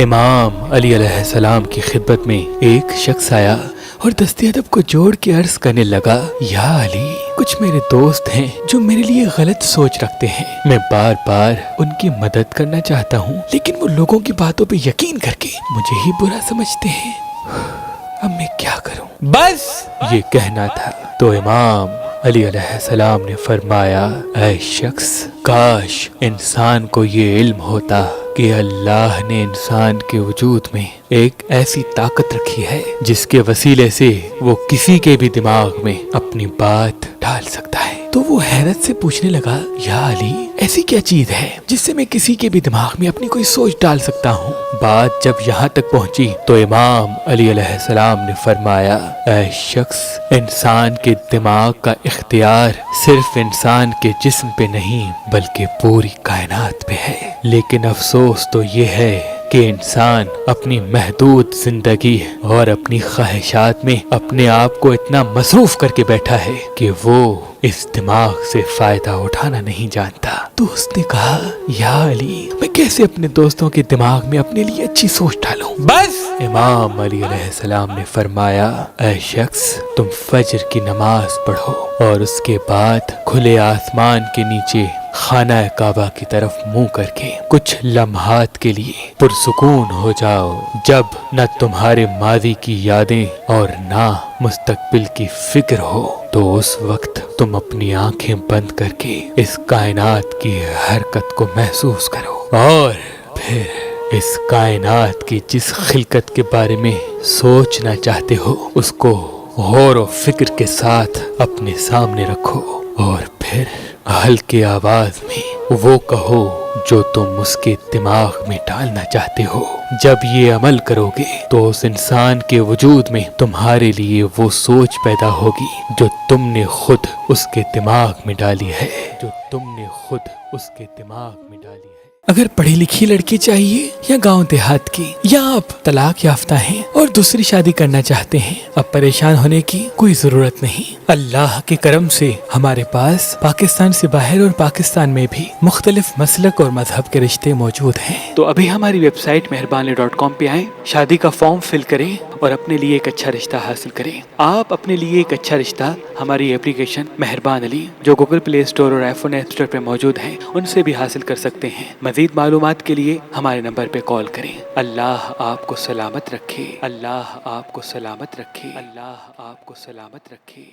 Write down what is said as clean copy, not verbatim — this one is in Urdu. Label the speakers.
Speaker 1: امام علی علیہ السلام کی خدمت میں ایک شخص آیا اور دست ادب کو جوڑ کے عرض کرنے لگا، یا علی، کچھ میرے دوست ہیں جو میرے لیے غلط سوچ رکھتے ہیں۔ میں بار بار ان کی مدد کرنا چاہتا ہوں، لیکن وہ لوگوں کی باتوں پہ یقین کر کے مجھے ہی برا سمجھتے ہیں۔ اب میں کیا کروں؟ بس یہ کہنا تھا تو امام علی علیہ السلام نے فرمایا، اے شخص، کاش انسان کو یہ علم ہوتا کہ اللہ نے انسان کے وجود میں ایک ایسی طاقت رکھی ہے جس کے وسیلے سے وہ کسی کے بھی دماغ میں اپنی بات ڈال سکتا ہے۔ تو وہ حیرت سے پوچھنے لگا، یا علی، ایسی کیا چیز ہے جس سے میں کسی کے بھی دماغ میں اپنی کوئی سوچ ڈال سکتا ہوں؟ بات جب یہاں تک پہنچی تو امام علی علیہ السلام نے فرمایا، اے شخص، انسان کے دماغ کا اختیار صرف انسان کے جسم پہ نہیں بلکہ پوری کائنات پہ ہے، لیکن افسوس تو یہ ہے کہ انسان اپنی محدود زندگی اور اپنی خواہشات میں اپنے آپ کو اتنا مصروف کر کے بیٹھا ہے کہ وہ اس دماغ سے فائدہ اٹھانا نہیں جانتا۔ تو اس نے کہا، یا علی، میں کیسے اپنے دوستوں کے دماغ میں اپنے لیے اچھی سوچ ڈالوں؟ بس امام علی علیہ السلام نے فرمایا، اے شخص، تم فجر کی نماز پڑھو اور اس کے بعد کھلے آسمان کے نیچے خانہ کعبہ کی طرف منہ کر کے کچھ لمحات کے لیے پرسکون ہو جاؤ۔ جب نہ تمہارے ماضی کی یادیں اور نہ مستقبل کی فکر ہو تو اس وقت تم اپنی آنکھیں بند کر کے اس کائنات کی حرکت کو محسوس کرو، اور پھر اس کائنات کی جس خلقت کے بارے میں سوچنا چاہتے ہو اس کو غور و فکر کے ساتھ اپنے سامنے رکھو، اور پھر ہلکی آواز میں وہ کہو جو تم اس کے دماغ میں ڈالنا چاہتے ہو۔ جب یہ عمل کرو گے تو اس انسان کے وجود میں تمہارے لیے وہ سوچ پیدا ہوگی جو تم نے خود اس کے دماغ میں ڈالی ہے، اگر پڑھی لکھی لڑکی چاہیے یا گاؤں دیہات کی، یا آپ طلاق یافتہ ہیں اور دوسری شادی کرنا چاہتے ہیں، اب پریشان ہونے کی کوئی ضرورت نہیں۔ اللہ کے کرم سے ہمارے پاس پاکستان سے باہر اور پاکستان میں بھی مختلف مسلک اور مذہب کے رشتے موجود ہیں۔ تو ابھی ہماری ویب سائٹ مہربان.com پہ آئیں، شادی کا فارم فل کریں اور اپنے لیے ایک اچھا رشتہ حاصل کریں۔ آپ اپنے لیے ایک اچھا رشتہ ہماری اپلیکیشن مہربان علی جو گوگل پلے اسٹور اور آئی فون ایپ اسٹور پہ موجود ہے ان سے بھی حاصل کر سکتے ہیں۔ مزید معلومات کے لیے ہمارے نمبر پہ کال کریں۔ اللہ آپ کو سلامت رکھے، اللہ آپ کو سلامت رکھے، اللہ آپ کو سلامت رکھے۔